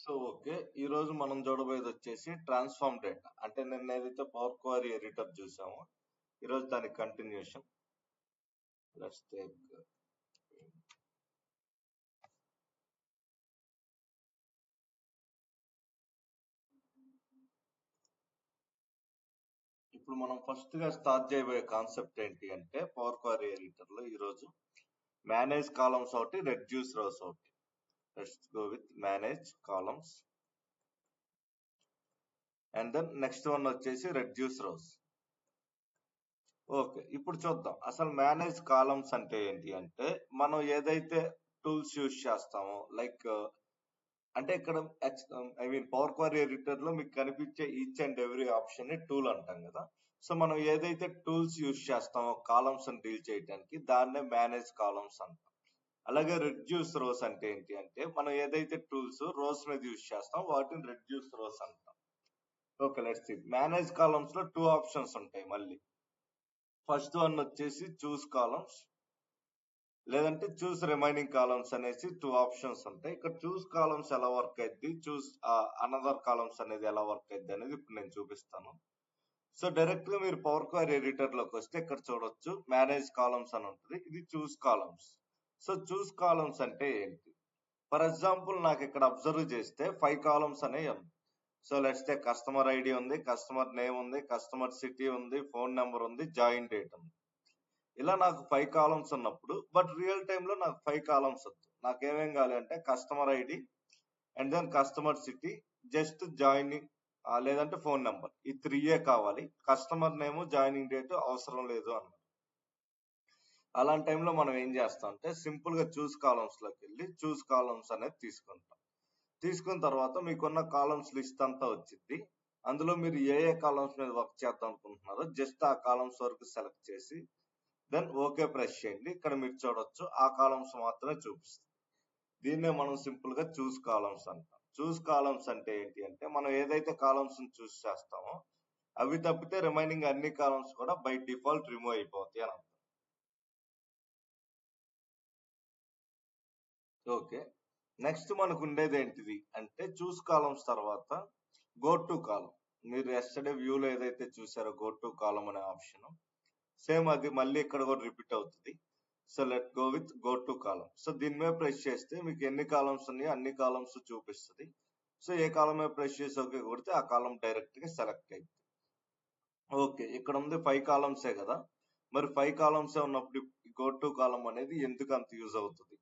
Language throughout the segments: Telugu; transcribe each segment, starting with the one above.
ఓకే. ఈరోజు మనం చూడబోయేది వచ్చేసి ట్రాన్స్ఫార్మ్ డేటా. అంటే నిన్న ఏదైతే పవర్ క్వరీ ఎడిటర్ చూసామో ఈరోజు దాని కంటిన్యూషన్. లెట్స్ టేక్ ఇప్పుడు మనం ఫస్ట్ గా స్టార్ట్ చేయబోయే కాన్సెప్ట్ ఏంటి అంటే పవర్ క్వరీ ఎడిటర్ లో ఈరోజు మేనేజ్ కాలమ్స్ ఒకటి, రెడ్యూస్ రోస్ ఒకటి. Let's go with manage columns and then next one వచ్చేసి రెడ్యూస్ రోస్. ఓకే, ఇప్పుడు చూద్దాం అసలు మేనేజ్ కాలమ్స్ అంటే ఏంటి అంటే మనం ఏదైతే టూల్స్ యూజ్ చేస్తామో లైక్ అంటే ఇక్కడ పవర్ క్వరీ ఎడిటర్ లో మీకు కనిపించే ఈచ్ అండ్ ఎవ్రీ ఆప్షన్ ని టూల్ అంటాం కదా. సో మనం ఏదైతే టూల్స్ యూజ్ చేస్తామో కాలమ్స్ ని డీల్ చేయడానికి దాన్నే మేనేజ్ కాలమ్స్ అంటాం. అలాగే రెడ్యూస్ రోస్ అంటే ఏంటి అంటే మనం ఏదైతే టూల్స్ రోస్ మీద యూజ్ చేస్తాం వాటిని రెడ్యూస్ రోస్ అంటాం. Okay, let's see. Manage columns లో టూ ఆప్షన్స్ ఉంటాయి మళ్ళీ. ఫస్ట్ వన్ వచ్చేసి చూస్ కాలమ్స్, లేదంటే చూస్ రిమైనింగ్ కాలమ్స్ అనేసి టూ ఆప్షన్స్ ఉంటాయి. ఇక్కడ చూస్ కాలమ్స్ ఎలా వర్క్ అయింది, చూస్ అనదర్ కాలమ్స్ అనేది ఎలా వర్క్ అయింది అనేది ఇప్పుడు నేను చూపిస్తాను. సో డైరెక్ట్ గా మీరు పవర్ క్వరీ ఎడిటర్ లోకి వస్తే ఇక్కడ చూడొచ్చు మేనేజ్ కాలమ్స్ అని ఉంటుంది. ఇది చూస్ కాలమ్స్. సో చూస్ కాలమ్స్ అంటే ఏంటి? ఫర్ ఎగ్జాంపుల్ నాకు ఇక్కడ అబ్జర్వ్ చేస్తే 5 కాలమ్స్ అనేవి ఉంది. సో లెట్స్ టే కస్టమర్ ఐడి ఉంది, కస్టమర్ నేమ్ ఉంది, కస్టమర్ సిటీ ఉంది, ఫోన్ నెంబర్ ఉంది, జాయిన్ డేట్ ఉంది. ఇలా నాకు 5 కాలమ్స్ ఉన్నప్పుడు బట్ రియల్ టైమ్ లో నాకు 5 కాలమ్స్ వద్దు. నాకు ఏమేం కావాలి అంటే customer ID and then customer city, just joining లేదంటే ఫోన్ నెంబర్, ఈ 3 కావాలి. కస్టమర్ నేమ్, జాయినింగ్ డేట్ అవసరం లేదు అన్నమాట. అలాంటి టైంలో మనం ఏం చేస్తాం అంటే సింపుల్ గా చూస్ కాలమ్స్ లోకి వెళ్ళి చూస్ కాలమ్స్ అనేది తీసుకుంటాం. తీసుకున్న తర్వాత మీకున్న కాలమ్స్ లిస్ట్ అంతా వచ్చింది. అందులో మీరు ఏ కాలమ్స్ మీద వర్క్ చేద్దాం అనుకుంటున్నారో జస్ట్ ఆ కాలమ్స్ వరకు సెలెక్ట్ చేసి దెన్ ఓకే ప్రెస్ చేయండి. ఇక్కడ మీరు చూడొచ్చు ఆ కాలమ్స్ మాత్రమే చూపిస్తుంది. దీన్నే మనం సింపుల్ గా చూస్ కాలమ్స్ అంటాం. చూస్ కాలమ్స్ అంటే ఏంటి అంటే మనం ఏదైతే కాలమ్స్ చూస్ చేస్తామో అవి తప్పితే రిమైనింగ్ అన్ని కాలమ్స్ కూడా బై డిఫాల్ట్ రిమూవ్ అయిపోతాయి అని అర్థం. ఓకే, నెక్స్ట్ మనకు ఉండేది ఏంటిది అంటే చూస్ కాలమ్స్ తర్వాత గో టు కాలం. మీరు ఎస్టర్డే వ్యూలో ఏదైతే చూసారో గో టు కాలం అనే ఆప్షన్ సేమ్ అది మళ్ళీ ఇక్కడ కూడా రిపీట్ అవుతుంది. So let go with go to column. So దీని మీద ప్రెస్ చేస్తే మీకు ఎన్ని కాలమ్స్ ఉన్నాయో అన్ని కాలమ్స్ చూపిస్తుంది. సో ఏ కాలం మీద ప్రెస్ చేసి ఓకే కొడితే ఆ కాలం డైరెక్ట్ గా సెలెక్ట్ అయింది. ఓకే, ఇక్కడ ఉంది 5 కాలమ్సే కదా, మరి 5 కాలమ్సే ఉన్నప్పుడు గో టు కాలం అనేది ఎందుకు అంత యూజ్ అవుతుంది?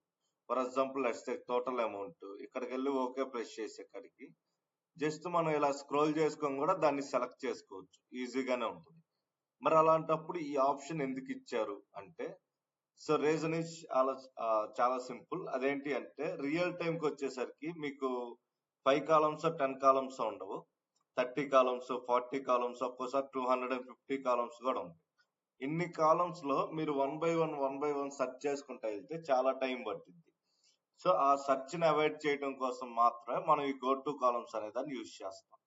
For example let's take total amount. ఇక్కడికి వెళ్ళి ఓకే ప్రెస్ చేసి ఇక్కడికి జస్ట్ మనం ఇలా స్క్రోల్ చేసుకొని కూడా దాన్ని సెలెక్ట్ చేసుకోవచ్చు, ఈజీగానే ఉంటుంది. మరి అలాంటప్పుడు ఈ ఆప్షన్ ఎందుకు ఇచ్చారు అంటే సో రీజన్ ఇస్ చాలా సింపుల్. అదేంటి అంటే రియల్ టైంకి వచ్చేసరికి మీకు 5 కాలమ్స్ 10 కాలమ్స్ ఉండవు, 30 కాలమ్స్ 40 కాలమ్స్ ఒక్కోసారి 250 కాలమ్స్ కూడా ఉంటాయి. ఇన్ని కాలమ్స్ లో మీరు వన్ బై వన్ సెర్చ్ చేసుకుంటా వెళ్తే చాలా టైం పట్టింది. సో ఆ సెర్చ్ ని అవాయిడ్ చేయడం కోసం మాత్రమే మనం ఈ గో టు కాలమ్స్ అనే దాన్ని యూజ్ చేస్తాం.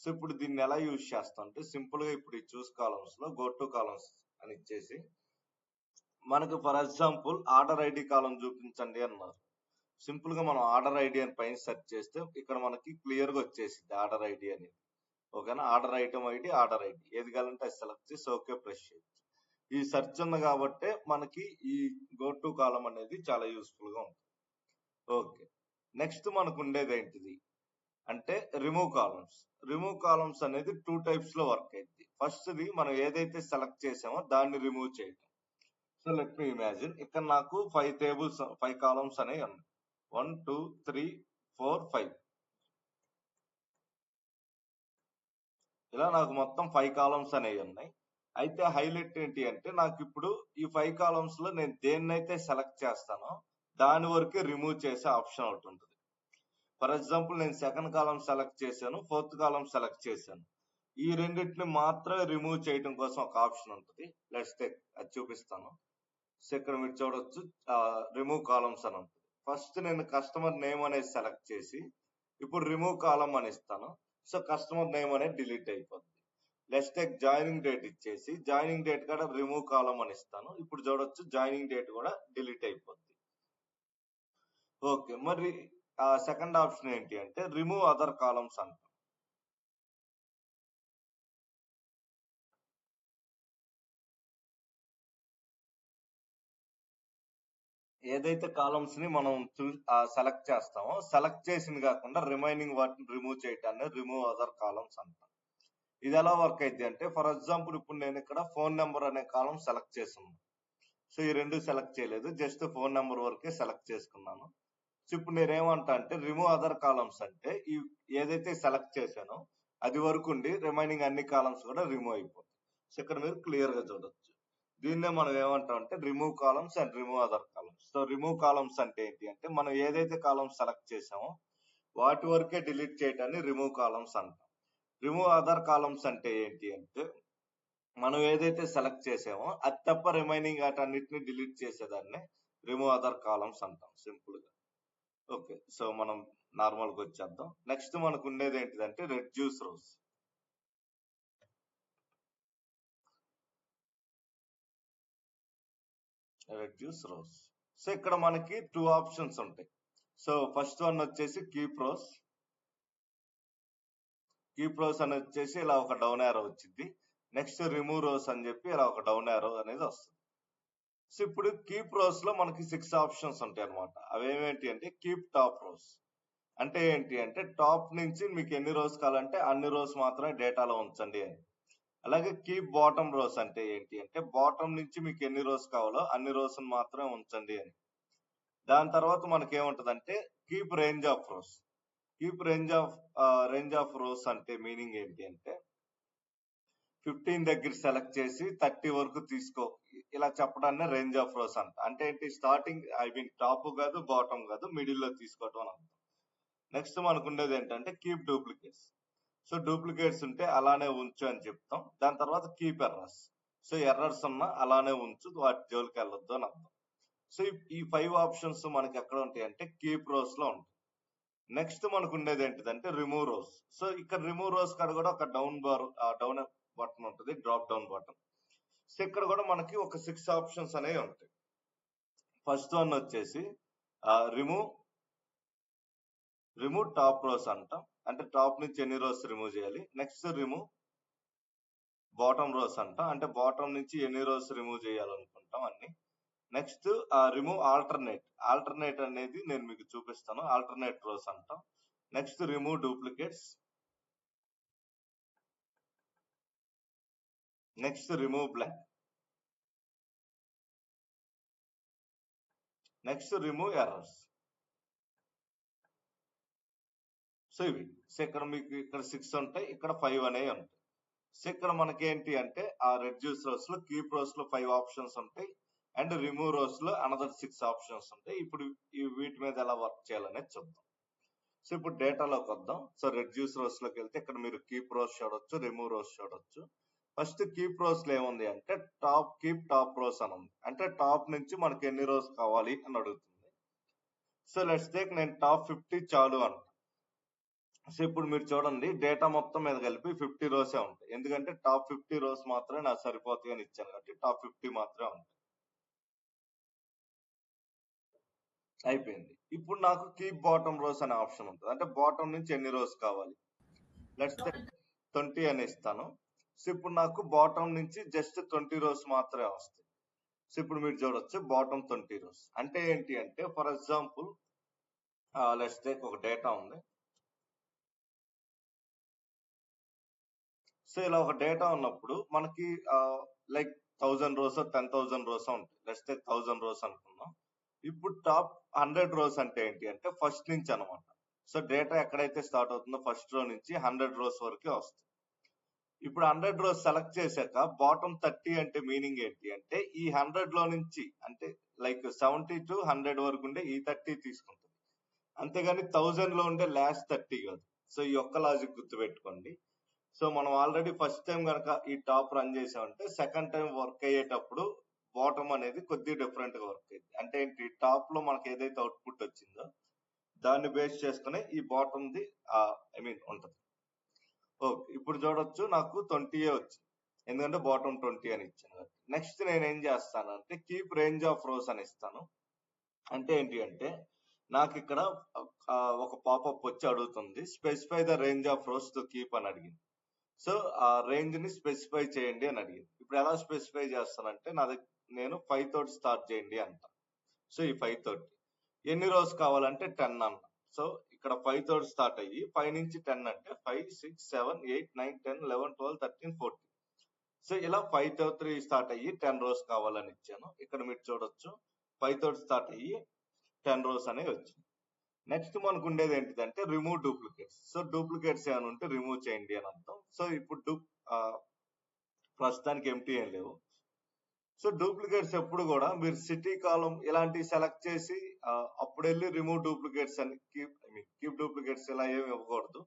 సో ఇప్పుడు దీన్ని ఎలా యూజ్ చేస్తాం అంటే సింపుల్ గా ఇప్పుడు ఈ చూస్ కాలమ్స్ లో గో టు కాలమ్స్ అని ఇచ్చేసి మనకు ఫర్ ఎగ్జాంపుల్ ఆర్డర్ ఐడి కాలం చూపించండి అన్నారు. సింపుల్ గా మనం ఆర్డర్ ఐడి అని పైన సెర్చ్ చేస్తే ఇక్కడ మనకి క్లియర్ గా వచ్చేసింది ఆర్డర్ ఐడి అనేది. ఓకేనా, order item ID, order ID ఏది కావాలంటే అది సెలెక్ట్ చేసి ఓకే ప్రెస్ చేయొచ్చు. ఈ సెర్చ్ ఉంది కాబట్టి మనకి ఈ గో టు కాలం అనేది చాలా యూస్ఫుల్ గా ఉంటుంది. ఓకే, నెక్స్ట్ మనకు ఉండేది ఏంటిది అంటే రిమూవ్ కాలమ్స్. రిమూవ్ కాలమ్స్ అనేది 2 టైప్స్ లో వర్క్ అయింది. ఫస్ట్ ది మనం ఏదైతే సెలెక్ట్ చేసామో దాన్ని రిమూవ్ చేయడం. సో లెట్ మీ ఇమాజిన్ ఇక్కడ నాకు 5 కాలమ్స్ అనేవి ఉన్నాయి. 1 2 3 4 5 ఇలా నాకు మొత్తం 5 కాలమ్స్ అనేవి ఉన్నాయి. అయితే హైలైట్ ఏంటి అంటే నాకు ఇప్పుడు ఈ 5 కాలమ్స్ లో నేను దేన్నైతే సెలెక్ట్ చేస్తానో దాని వరకే రిమూవ్ చేసే ఆప్షన్ ఒకటి ఉంటుంది. ఫర్ ఎగ్జాంపుల్ నేను సెకండ్ కాలం సెలెక్ట్ చేశాను, ఫోర్త్ కాలం సెలెక్ట్ చేశాను. ఈ రెండింటిని మాత్రమే రిమూవ్ చేయడం కోసం ఒక ఆప్షన్ ఉంటుంది. లెట్స్ టేక్ అది చూపిస్తాను. సో ఇక్కడ మీరు చూడొచ్చు రిమూవ్ కాలమ్స్ అని ఉంటుంది. ఫస్ట్ నేను కస్టమర్ నేమ్ అనేది సెలెక్ట్ చేసి ఇప్పుడు రిమూవ్ కాలం అని ఇస్తాను. సో కస్టమర్ నేమ్ అనేది డిలీట్ అయిపోతుంది. లెట్స్ టేక్ జాయినింగ్ డేట్ ఇచ్చేసి జాయినింగ్ డేట్ కూడా రిమూవ్ కాలం అని ఇస్తాను. ఇప్పుడు చూడొచ్చు జాయినింగ్ డేట్ కూడా డిలీట్ అయిపోతుంది. ఓకే, మరి సెకండ్ ఆప్షన్ ఏంటి అంటే రిమూవ్ అదర్ కాలమ్స్ అంట. ఏదైతే కాలమ్స్ ని మనం సెలెక్ట్ చేస్తామో సెలెక్ట్ చేసింది కాకుండా రిమైనింగ్ వాటిని రిమూవ్ చేయటాన్ని రిమూవ్ అదర్ కాలమ్స్ అంటాం. ఇది ఎలా వర్క్ అయితే అంటే ఫర్ ఎగ్జాంపుల్ ఇప్పుడు నేను ఇక్కడ ఫోన్ నెంబర్ అనే కాలం సెలెక్ట్ చేస్తున్నాను. సో ఈ రెండు సెలెక్ట్ చేయలేదు, జస్ట్ ఫోన్ నెంబర్ వరకే సెలెక్ట్ చేసుకున్నాను. సో ఇప్పుడు నేనేమంటా అంటే రిమూవ్ అదర్ కాలమ్స్ అంటే ఈ ఏదైతే సెలెక్ట్ చేశానో అది వరకు ఉండి రిమైనింగ్ అన్ని కాలమ్స్ కూడా రిమూవ్ అయిపోతాయి. సో ఇక్కడ మీరు క్లియర్ గా చూడొచ్చు. దీన్నే మనం ఏమంటాం అంటే remove columns and remove other columns. So remove columns అంటే ఏంటి అంటే మనం ఏదైతే కాలమ్స్ సెలెక్ట్ చేసామో వాటి వరకే డిలీట్ చేయడాన్ని రిమూవ్ కాలమ్స్ అంటాం. రిమూవ్ అదర్ కాలమ్స్ అంటే ఏంటి అంటే మనం ఏదైతే సెలెక్ట్ చేసామో అది తప్ప రిమైనింగ్ వాటన్నిటిని డిలీట్ చేసేదాన్ని రిమూవ్ అదర్ కాలమ్స్ అంటాం సింపుల్ గా. ఓకే, సో మనం నార్మల్ గా వచ్చేద్దాం. నెక్స్ట్ మనకు ఉండేది ఏంటిదంటే reduce rows. Reduce rows. So ఇక్కడ మనకి 2 ఆప్షన్స్ ఉంటాయి. సో ఫస్ట్ వన్ వచ్చేసి కీప్ రోస్. కీప్ రోస్ అని వచ్చేసి ఇలా ఒక డౌన్ యారో వచ్చింది. నెక్స్ట్ రిమూవ్ రోస్ అని చెప్పి ఇలా ఒక డౌన్ యారో అనేది వస్తుంది. సో ఇప్పుడు కీప్ రోస్ లో మనకి 6 ఆప్షన్స్ ఉంటాయి అనమాట. అవేమేంటి అంటే కీప్ టాప్ రోస్ అంటే ఏంటి అంటే టాప్ నుంచి మీకు ఎన్ని రోస్ కావాలంటే అన్ని రోస్ మాత్రమే డేటాలో ఉంచండి అని. అలాగే కీప్ బాటమ్ రోస్ అంటే ఏంటి అంటే బాటమ్ నుంచి మీకు ఎన్ని రోస్ కావాలో అన్ని రోస్ మాత్రమే ఉంచండి అని. దాని తర్వాత మనకి ఏముంటదంటే keep range of rows. Keep range of rows అంటే మీనింగ్ ఏంటి అంటే 15 దగ్గర సెలెక్ట్ చేసి 30 వరకు తీసుకో, ఇలా చెప్పడాన్ని రేంజ్ ఆఫ్ రోస్ అంట. అంటే ఏంటి స్టార్టింగ్ టాప్ కాదు బాటమ్ కాదు మిడిల్ లో తీసుకోవటం అని అర్థం. నెక్స్ట్ మనకు ఉండేది ఏంటంటే కీప్ డూప్లికేట్స్. సో డూప్లికేట్స్ ఉంటే అలానే ఉంచు అని చెప్తాం. దాని తర్వాత కీప్ ఎర్రర్స్. సో ఎర్రర్స్ ఉన్నా అలానే ఉంచు, వాటి జోలికి వెళ్ళొద్దు అని అర్థం. సో ఈ 5 ఆప్షన్స్ మనకి ఎక్కడ ఉంటాయి అంటే కీప్ రోస్ లో ఉంటాయి. నెక్స్ట్ మనకు ఉండేది ఏంటిదంటే రిమూవ్ రోస్. సో ఇక్కడ రిమూవ్ రోస్ కాడ కూడా ఒక డౌన్ బటన్ ఉంటుంది, డ్రాప్ డౌన్ బటన్. సో ఇక్కడ కూడా మనకి ఒక 6 ఆప్షన్స్ అనేవి ఉంటాయి. ఫస్ట్ వన్ వచ్చేసి రిమూవ్ టాప్ రోస్ అంటాం, అంటే టాప్ నుంచి ఎన్ని రోస్ రిమూవ్ చేయాలి. నెక్స్ట్ రిమూవ్ బాటమ్ రోస్ అంటాం, అంటే బాటమ్ నుంచి ఎన్ని రోస్ రిమూవ్ చేయాలనుకుంటాం అన్ని. నెక్స్ట్ రిమూవ్ ఆల్టర్నేట్ అనేది నేను మీకు చూపిస్తాను, ఆల్టర్నేట్ రోస్ అంటాం. Next remove duplicates. Next remove blank. Next remove errors. So ఇవి. సో ఇక్కడ మీకు ఇక్కడ 6 ఉంటాయి, ఇక్కడ 5 అనేవి ఉంటాయి. సో ఇక్కడ మనకి ఏంటి అంటే ఆ రెడ్యూస్ రోస్ లో కీప్ రోస్ లో 5 ఆప్షన్స్ ఉంటాయి అండ్ రిమూవ్ రోస్ లో అనదర్ 6 ఆప్షన్స్ ఉంటాయి. ఇప్పుడు ఈ వీటి మీద ఎలా వర్క్ చేయాలనేది చూద్దాం. సో ఇప్పుడు డేటాలోకి వద్దాం. సో రెడ్యూస్ రోస్ లోకి వెళ్తే ఇక్కడ మీరు కీప్ రోస్ చూడొచ్చు, రిమూవ్ రోస్ చూడొచ్చు. ఫస్ట్ కీప్ రోస్ లో ఏముంది అంటే కీప్ టాప్ రోస్ అని ఉంది, అంటే టాప్ నుంచి మనకి ఎన్ని రోస్ కావాలి అని అడుగుతుంది. సో లెట్స్ టేక్ నేను టాప్ 50 చాలు అంట. సో ఇప్పుడు మీరు చూడండి డేటా మొత్తం మీద కలిపి 50 రోసే ఉంటాయి, ఎందుకంటే టాప్ 50 రోస్ మాత్రమే నాకు సరిపోతాయి అని ఇచ్చాను కాబట్టి టాప్ 50 మాత్రమే ఉంటాయి. అయిపోయింది. ఇప్పుడు నాకు కీప్ బాటమ్ రోస్ అనే ఆప్షన్ ఉంటుంది, అంటే బాటమ్ నుంచి ఎన్ని రోస్ కావాలి. లెట్స్ టేక్ 20 అని ఇస్తాను. సో ఇప్పుడు నాకు బాటమ్ నుంచి జస్ట్ 20 రోస్ మాత్రమే వస్తాయి. సో ఇప్పుడు మీరు చూడొచ్చు బాటమ్ 20 రోస్ అంటే ఏంటి అంటే ఫర్ ఎగ్జాంపుల్ లెట్స్ టేక్ ఒక డేటా ఉంది. సో ఇలా ఒక డేటా ఉన్నప్పుడు మనకి లైక్ 1000 రోస్ 10,000 రోస్ ఉంటాయి. లెట్స్ టేక్ 1000 రోస్ అనుకున్నాం. ఇప్పుడు టాప్ 100 రోస్ అంటే ఏంటి అంటే ఫస్ట్ నుంచి అనమాట. సో డేటా ఎక్కడైతే స్టార్ట్ అవుతుందో ఫస్ట్ రో నుంచి 100 రోస్ వరకే వస్తుంది. ఇప్పుడు 100 రోస్ సెలెక్ట్ చేశాక బాటమ్ 30 అంటే మీనింగ్ ఏంటి అంటే ఈ 100 లో నుంచి అంటే లైక్ 70 to 100 వరకు ఉండే ఈ 30 తీసుకుంటుంది, అంతేగాని 1000 లో ఉండే లాస్ట్ 30 కాదు. సో ఈ ఒక్క లాజిక్ గుర్తుపెట్టుకోండి. సో మనం ఆల్రెడీ ఫస్ట్ టైం కనుక ఈ టాప్ రన్ చేసామంటే సెకండ్ టైం వర్క్ అయ్యేటప్పుడు బాటమ్ అనేది కొద్దిగా డిఫరెంట్ గా వర్క్ అయ్యింది. అంటే ఏంటి టాప్ లో మనకి ఏదైతే అవుట్పుట్ వచ్చిందో దాన్ని బేస్ చేసుకుని ఈ బాటమ్ ది ఉంటది. ఓకే, ఇప్పుడు చూడొచ్చు నాకు 20 వచ్చింది, ఎందుకంటే బాటమ్ 20 అని ఇచ్చాను. నెక్స్ట్ నేను ఏం చేస్తాను అంటే కీప్ రేంజ్ ఆఫ్ రోస్ అని ఇస్తాను. అంటే ఏంటి అంటే నాకు ఇక్కడ ఒక పాపప్ వచ్చి అడుగుతుంది, specify the range of rose to keep అని అడిగింది. సో ఆ రేంజ్ ని స్పెసిఫై చేయండి అని అడిగింది. ఇప్పుడు ఎలా స్పెసిఫై చేస్తానంటే నేను 5 తోటి స్టార్ట్ చేయండి అంట. సో ఈ 5 తోటి ఎన్ని రోస్ కావాలంటే 10 అన్న. సో ఇక్కడ 5 తోటి స్టార్ట్ అయ్యి 5 నుంచి 10 అంటే 5, 6, 7, 8, 9, 10, 11, 12, 13, 14. సో ఇలా 5 తోటి స్టార్ట్ అయ్యి 10 రోస్ కావాలని ఇచ్చాను. ఇక్కడ మీరు చూడొచ్చు 5 తోటి స్టార్ట్ అయ్యి 10 రోస్ అనేవి వచ్చింది. నెక్స్ట్ మనకు ఉండేది ఏంటిదంటే రిమూవ్ డూప్లికేట్స్. సో డూప్లికేట్స్ ఏమైనా ఉంటే రిమూవ్ చేయండి అని అర్థం. సో ఇప్పుడు ప్రస్తుతానికి ఎంటీ ఏం లేవు. సో డూప్లికేట్స్ ఎప్పుడు కూడా మీరు సిటీ కాలం ఇలాంటివి సెలెక్ట్ చేసి అప్పుడు వెళ్ళి రిమూవ్ డూప్లికేట్స్ అని కీప్ డూప్లికేట్స్ ఇలా ఏమి ఇవ్వకూడదు.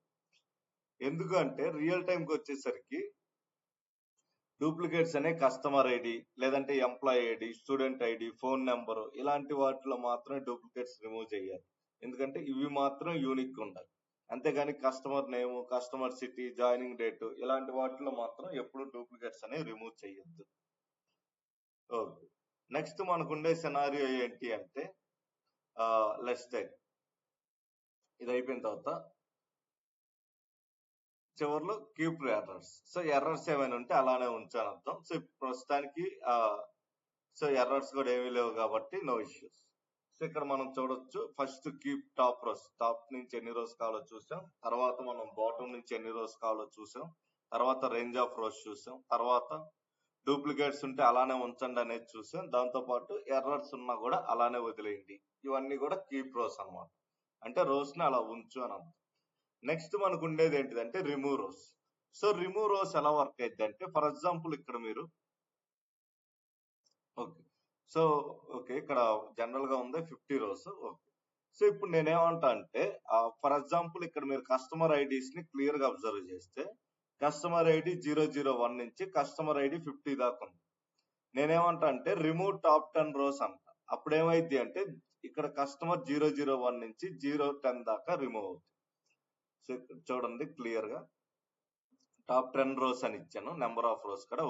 ఎందుకంటే రియల్ టైంకి వచ్చేసరికి డూప్లికేట్స్ అనే కస్టమర్ ఐడి, లేదంటే employee ID, student ID, phone number ఇలాంటి వాటిలో మాత్రమే డూప్లికేట్స్ రిమూవ్ చేయాలి. ఎందుకంటే ఇవి మాత్రం యూనిక్ ఉండాలి. అంతేగాని customer name, customer city, joining date ఇలాంటి వాటిలో మాత్రం ఎప్పుడు డూప్లికేట్స్ అనేవి రిమూవ్ చేయొద్దు. ఓకే, నెక్స్ట్ మనకు ఉండే సినారియో ఏంటి అంటే లెట్స్ టేక్ ఇది అయిపోయిన తర్వాత చివరిలో కీప్ ఎర్రర్స్. సో ఎర్రర్స్ ఏమైనా ఉంటే అలానే ఉంచాను అర్థం. సో ప్రస్తుతానికి సో ఎర్రర్స్ కూడా ఏమీ లేవు కాబట్టి నో ఇష్యూస్. సో ఇక్కడ మనం చూడొచ్చు, first keep top rows, top నుంచి ఎన్ని రోస్ కావాలో చూసాం. తర్వాత మనం బాటమ్ నుంచి ఎన్ని రోస్ కావాలో చూసాం. తర్వాత రేంజ్ ఆఫ్ రోస్ చూసాం. తర్వాత డూప్లికేట్స్ ఉంటే అలానే ఉంచండి అనేది చూసాం. దాంతో పాటు ఎర్రర్స్ ఉన్నా కూడా అలానే వదిలేయండి. ఇవన్నీ కూడా కీప్ రోస్ అన్నమాట. అంటే రోస్ ని అలా ఉంచు అని అర్థం. నెక్స్ట్ మనకు ఉండేది ఏంటిదంటే remove rows. So remove rows ఎలా వర్క్ అయితే అంటే, ఫర్ ఎగ్జాంపుల్ ఇక్కడ మీరు ఓకే ఇక్కడ జనరల్ గా ఉంది 50 రోస్. ఓకే, సో ఇప్పుడు నేనేమంటా అంటే ఫర్ ఎగ్జాంపుల్ ఇక్కడ మీరు కస్టమర్ ఐడీస్ ని క్లియర్ గా అబ్జర్వ్ చేస్తే కస్టమర్ ఐడి 001 నుంచి కస్టమర్ ఐడి 50 దాకా ఉంది. నేనేమంటా అంటే రిమూవ్ టాప్ 10 రోస్ అంట. అప్పుడు ఏమైంది అంటే ఇక్కడ కస్టమర్ 001 నుంచి 010 దాకా రిమూవ్ అవుతుంది. సో ఇక్కడ చూడండి క్లియర్ గా టాప్ 10 రోస్ అని ఇచ్చాను, నెంబర్ ఆఫ్ రోస్ కూడా.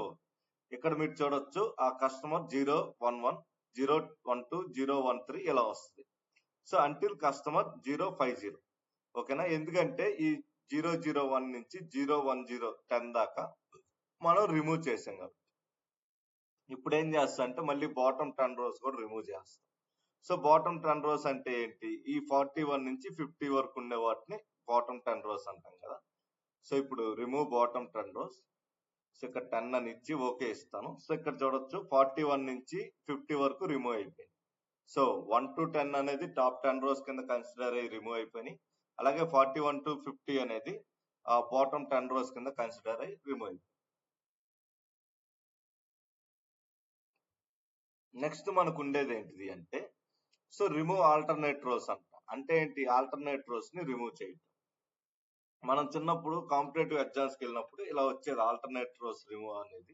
ఇక్కడ మీరు చూడొచ్చు ఆ కస్టమర్ 011, 012, 013 ఇలా వస్తుంది. So until customer 050. ఓకేనా, ఎందుకంటే ఈ 001 నుంచి 010, 10 దాకా మనం రిమూవ్ చేసాం కాబట్టి. ఇప్పుడు ఏం చేస్తా అంటే మళ్ళీ బాటమ్ 10 రోస్ కూడా రిమూవ్ చేస్తాం. సో బాటమ్ 10 రోస్ అంటే ఏంటి, ఈ 41 నుంచి 50 వరకు ఉండే వాటిని బాటమ్ 10 రోస్ అంటాం కదా. సో ఇప్పుడు రిమూవ్ బాటమ్ 10 రోస్. సో ఇక్కడ 10 అని ఇచ్చి ఓకే ఇస్తాను. సో ఇక్కడ చూడొచ్చు 41 నుంచి 50 వరకు రిమూవ్ అయిపోయింది. సో 1 to 10 అనేది టాప్ 10 రోస్ కింద కన్సిడర్ అయ్యి రిమూవ్ అయిపోయినాయి. అలాగే 41 to 50 అనేది బాటమ్ 10 రోస్ కింద కన్సిడర్ అయ్యి రిమూవ్ అయిపోయింది. నెక్స్ట్ మనకు ఉండేది ఏంటిది అంటే సో రిమూవ్ ఆల్టర్నేట్ రోస్ అంట. అంటే ఏంటి, ఆల్టర్నేట్ రోస్ ని రిమూవ్ చేయటం. మనం చిన్నప్పుడు కాంపిటేటివ్ ఎగ్జామ్స్ కి వెళ్ళినప్పుడు ఇలా వచ్చేది ఆల్టర్నేట్ రోస్ రిమూవ్ అనేది.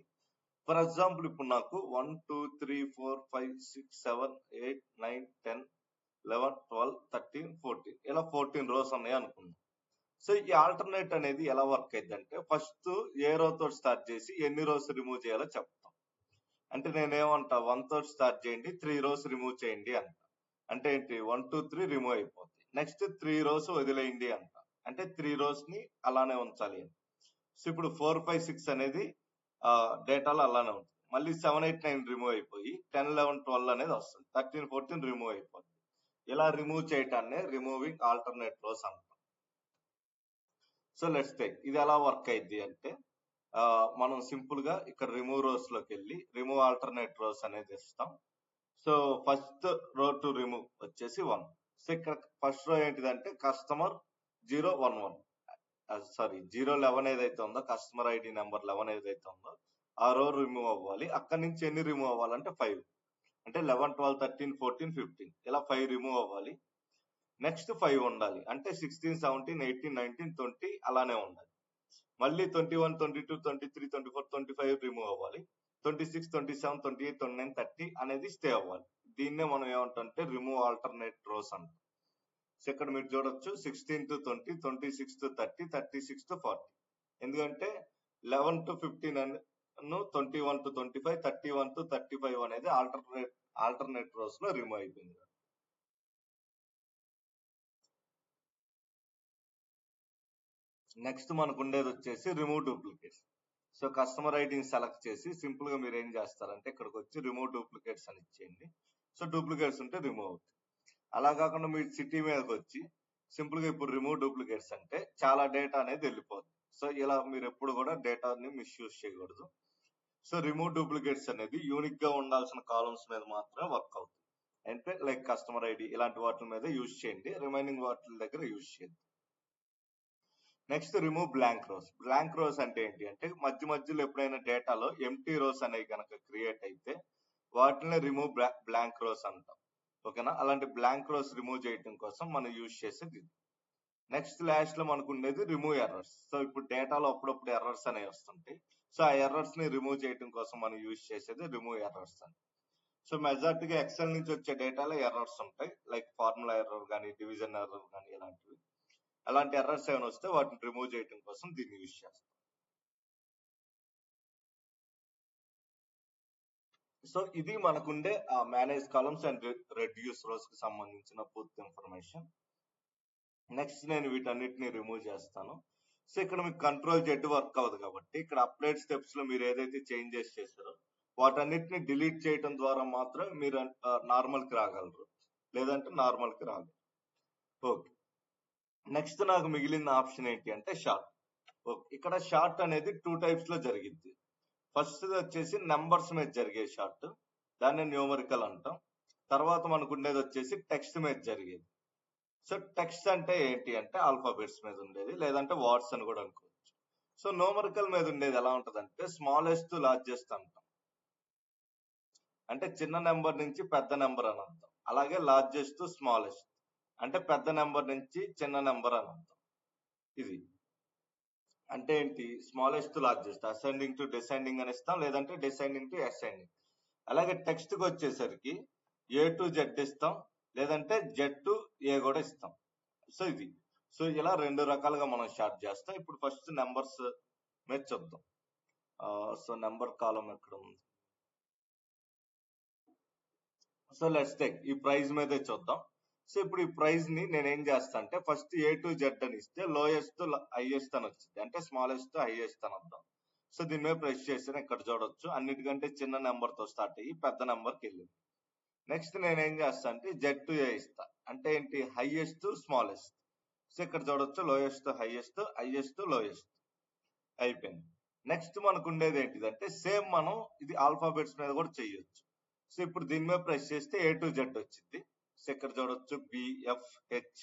ఫర్ ఎగ్జాంపుల్ ఇప్పుడు నాకు 1, 2, 3, 4, 5, 6, 7, 8, 9, 10, 11, 12, 13, 14 ఇలా 14 రోస్ ఉన్నాయి అనుకుందాం. సో ఈ ఆల్టర్నేట్ అనేది ఎలా వర్క్ అయింది అంటే ఫస్ట్ ఏ రో తోటి స్టార్ట్ చేసి ఎన్ని రోస్ రిమూవ్ చేయాలో చెప్తాం. అంటే నేనేమంటా 1 తోటి స్టార్ట్ చేయండి, 3 రోస్ రిమూవ్ చేయండి అంట. అంటే ఏంటి 1, 2, 3 రిమూవ్ అయిపోతుంది. నెక్స్ట్ 3 రోస్ వదిలేయండి అంట. అంటే 3 రోస్ ని అలానే ఉంచాలి అని. సో ఇప్పుడు 4, 5, 6 అనేది డేటాలో అలానే ఉంటుంది. మళ్ళీ 7, 8, 9 రిమూవ్ అయిపోయి 10, 11, 12 అనేది వస్తుంది. 13, 14 రిమూవ్ అయిపోతుంది. ఇలా రిమూవ్ చేయటాన్ని రిమూవింగ్ ఆల్టర్నేట్ రోస్ అంటాం. సో లెట్స్ టేక్ ఇది ఎలా వర్క్ అయింది అంటే మనం సింపుల్ గా ఇక్కడ రిమూవ్ రోస్ లోకి వెళ్ళి రిమూవ్ ఆల్టర్నేట్ రోస్ అనేది ఇస్తాం. So first row to remove వచ్చేసి 1. సో ఇక్కడ ఫస్ట్ రో ఏంటిదంటే కస్టమర్ 011 సారీ 011 ఏదైతే ఉందో కస్టమర్ ఐడి నెంబర్ 11 ఏదైతే ఉందో ఆ రో రిమూవ్ అవ్వాలి. అక్కడి నుంచి ఎన్ని రిమూవ్ అవ్వాలంటే 5. అంటే 11, 12, 13, 14, 15 ఇలా 5 రిమూవ్ అవ్వాలి. నెక్స్ట్ 5 ఉండాలి. అంటే 16, 17, 18, 19, 20 అలానే ఉండాలి. మళ్ళీ 21, 22, 23, 24, 25 రిమూవ్ అవ్వాలి. 26, 27, 28, 29, 30 అనేది స్టే అవ్వాలి. దీన్నే మనం ఏమంటే రిమూవ్ ఆల్టర్నేట్ రోస్ అంటాం. సో ఇక్కడ మీరు చూడొచ్చు 16 to 20, 26 to 30, 36 to 40. ఎందుకంటే 11 to 15 21 to 25, 31 to 35 అనేది ఆల్టర్నేట్ రోస్ లో రిమూవ్ అయిపోయింది. నెక్స్ట్ మనకు ఉండేది వచ్చేసి రిమూవ్ డూప్లికేట్స్. సో కస్టమర్ ఐడిని సెలెక్ట్ చేసి సింపుల్ గా మీరు ఏం చేస్తారంటే ఇక్కడికి వచ్చి రిమూవ్ డూప్లికేట్స్ అని ఇచ్చేయండి. సో డూప్లికేట్స్ ఉంటే రిమూవ్ అవుతాయి. అలా కాకుండా మీరు సిటీ మీదకి వచ్చి సింపుల్ గా ఇప్పుడు రిమూవ్ డూప్లికేట్స్ అంటే చాలా డేటా అనేది వెళ్ళిపోతుంది. సో ఇలా మీరు ఎప్పుడు కూడా డేటాని మిస్యూజ్ చేయకూడదు. సో రిమూవ్ డూప్లికేట్స్ అనేది యూనిక్ గా ఉండాల్సిన కాలమ్స్ మీద మాత్రమే వర్క్ అవుతుంది. అంటే లైక్ కస్టమర్ ఐడి ఇలాంటి వాటి మీద యూజ్ చేయండి, రిమైనింగ్ వాటి దగ్గర యూజ్ చేయండి. Next remove blank rows. Blank rows అంటే ఏంటి అంటే మధ్య మధ్యలో ఎప్పుడైనా డేటాలో ఎంటీ రోస్ అనేవి కనుక క్రియేట్ అయితే వాటిని రిమూవ్ బ్లాంక్ రోస్ అంటాం. ఓకేనా? అలాంటి బ్లాంక్ రోస్ రిమూవ్ చేయడం కోసం మనం యూజ్ చేసేది ఇది. నెక్స్ట్ లాస్ట్ లో మనకు ఉండేది రిమూవ్ ఎర్రర్స్. సో ఇప్పుడు డేటాలో అప్పుడప్పుడు ఎర్రర్స్ అనేవి వస్తుంటాయి. సో ఆ ఎర్రర్స్ ని రిమూవ్ చేయడం కోసం మనం యూజ్ చేసేది రిమూవ్ ఎర్రర్స్ అని. సో మెజార్టీగా ఎక్సెల్ నుంచి వచ్చే డేటాలో ఎర్రర్స్ ఉంటాయి, లైక్ ఫార్ములా ఎర్రర్ కానీ డివిజన్ ఎర్రర్ కానీ ఇలాంటివి. అలాంటి ఎర్రర్స్ ఏమైనా వస్తే వాటిని రిమూవ్ చేయడం కోసం దీన్ని యూజ్ చేస్తాం. సో ఇది మనకుండే ఆ manage columns and reduce rows కి సంబంధించిన పూర్తి ఇన్ఫర్మేషన్. నెక్స్ట్ నేను వీటన్నిటిని రిమూవ్ చేస్తాను. సో ఇక్కడ మీకు కంట్రోల్ జెడ్ వర్క్ అవ్వదు కాబట్టి ఇక్కడ అప్డేట్ స్టెప్స్ లో మీరు ఏదైతే చేంజెస్ చేశారో వాటన్నిటిని డిలీట్ చేయడం ద్వారా మాత్రం మీరు నార్మల్ కి రాగలరు, లేదంటే నార్మల్ కి రాగలరు. ఓకే, నెక్స్ట్ నాకు మిగిలిన ఆప్షన్ ఏంటి అంటే షార్ట్. ఓకే, ఇక్కడ షార్ట్ అనేది 2 టైప్స్ లో జరిగింది. ఫస్ట్ వచ్చేసి నెంబర్స్ మీద జరిగే షార్ట్, దాన్ని న్యూమరికల్ అంటాం. తర్వాత మనకు ఉండేది వచ్చేసి టెక్స్ట్ మీద జరిగేది. సో టెక్స్ట్ అంటే ఏంటి అంటే ఆల్ఫాబెట్స్ మీద ఉండేది, లేదంటే వర్డ్స్ అని కూడా అనుకోవచ్చు. సో న్యూమరికల్ మీద ఉండేది ఎలా ఉంటదంటే స్మాలెస్ట్ లార్జెస్ట్ అంటాం, అంటే చిన్న నెంబర్ నుంచి పెద్ద నెంబర్ అని అర్థం. అలాగే లార్జెస్ట్ స్మాలెస్ట్ అంటే పెద్ద నెంబర్ నుంచి చిన్న నెంబర్ అని అర్థం. ఇది అంటే ఏంటి, smallest largest ascending to descending అని ఇస్తాం, లేదంటే డిసెండింగ్ టు అసెండింగ్. అలాగే టెక్స్ట్ కి వచ్చేసరికి ఏ టు జెడ్ ఇస్తాం, లేదంటే జెడ్ టు ఏ కూడా ఇస్తాం. సో ఇది, సో ఇలా 2 రకాలుగా మనం షార్ట్ చేస్తాం. ఇప్పుడు ఫస్ట్ నెంబర్స్ మీద చూద్దాం. సో నెంబర్ కాలం ఎక్కడ ఉంది? సో లెట్స్ టేక్ ఈ ప్రైజ్ మీదే చూద్దాం. సో ఇప్పుడు ఈ ప్రైజ్ ని నేను ఏం చేస్తా అంటే ఫస్ట్ ఏ టు జెడ్ అని ఇస్తే లోయెస్ట్ హైయెస్ట్ అని వచ్చింది, అంటే స్మాలెస్ట్ హైయెస్ట్ అని అర్థం. సో దీని మీద ప్రెస్ చేస్తే ఇక్కడ చూడొచ్చు అన్నిటికంటే చిన్న నెంబర్ తో స్టార్ట్ అయ్యి పెద్ద నెంబర్కి వెళ్ళింది. నెక్స్ట్ నేను ఏం చేస్తా అంటే జెడ్ టు ఏ ఇస్తా, అంటే ఏంటి హైయెస్ట్ స్మాలెస్ట్. సో ఇక్కడ చూడొచ్చు లోయెస్ట్ హైయెస్ట్, హైయెస్ట్ లోయెస్ట్ అయిపోయింది. నెక్స్ట్ మనకు ఉండేది ఏంటిదంటే సేమ్ మనం ఇది ఆల్ఫాబెట్స్ మీద కూడా చేయొచ్చు. సో ఇప్పుడు దీని మీద ప్రెస్ చేస్తే ఏ టు జెడ్ వచ్చింది. సో ఇక్కడ చూడొచ్చు బిఎఫ్ హెచ్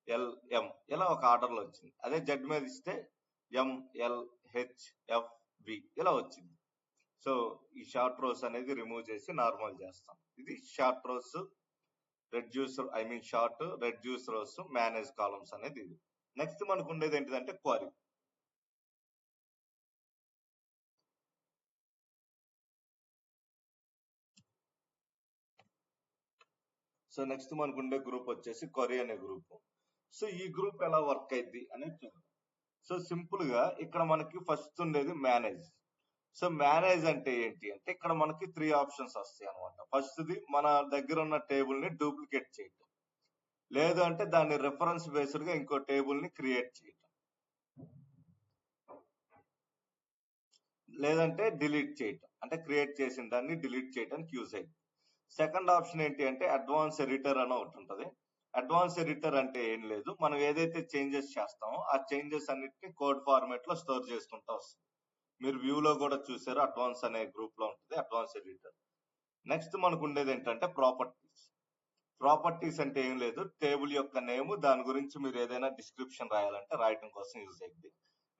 ఎల్ ఎం ఇలా ఒక ఆర్డర్ లో వచ్చింది. అదే జెడ్ మీద ఇస్తే ఎంఎల్ హెచ్ ఎఫ్ బి ఇలా వచ్చింది. సో ఈ షార్ట్ రోస్ అనేది రిమూవ్ చేసి నార్మల్ చేస్తాం. ఇది sort rows reduce sort reduce rows manage columns అనేది ఇది. నెక్స్ట్ మనకు ఉండేది ఏంటిదంటే క్వరీ. సో నెక్స్ట్ మనకు ఉండే గ్రూప్ వచ్చేసి క్వరీ అనే గ్రూప్. సో ఈ గ్రూప్ ఎలా వర్క్ అయింది అనేది చూద్దాం. సో సింపుల్ గా ఇక్కడ మనకి ఫస్ట్ ఉండేది మేనేజ్. సో మేనేజ్ అంటే ఏంటి అంటే ఇక్కడ మనకి 3 ఆప్షన్స్ వస్తాయి అనమాట. ఫస్ట్ ది మన దగ్గర ఉన్న టేబుల్ ని డూప్లికేట్ చేయటం, లేదు అంటే దాన్ని రెఫరెన్స్ బేస్డ్ గా ఇంకో టేబుల్ ని క్రియేట్ చేయటం, లేదంటే డిలీట్ చేయటం, అంటే క్రియేట్ చేసిన దాన్ని డిలీట్ చేయడానికి యూజ్ అయింది. సెకండ్ ఆప్షన్ ఏంటి అంటే అడ్వాన్స్ ఎడిటర్ అని ఒకటి ఉంటుంది. అడ్వాన్స్ ఎడిటర్ అంటే ఏం లేదు, మనం ఏదైతే చేంజెస్ చేస్తామో ఆ చేంజెస్ అన్నిటిని కోడ్ ఫార్మాట్ లో స్టోర్ చేసుకుంటూ వస్తుంది. మీరు వ్యూ లో కూడా చూసారు, అడ్వాన్స్ అనే గ్రూప్ లో ఉంటుంది అడ్వాన్స్ ఎడిటర్. నెక్స్ట్ మనకు ఉండేది ఏంటంటే ప్రాపర్టీస్. ప్రాపర్టీస్ అంటే ఏం లేదు, టేబుల్ యొక్క నేమ్, దాని గురించి మీరు ఏదైనా డిస్క్రిప్షన్ రాయాలంటే రాయటం కోసం యూజ్ అయింది.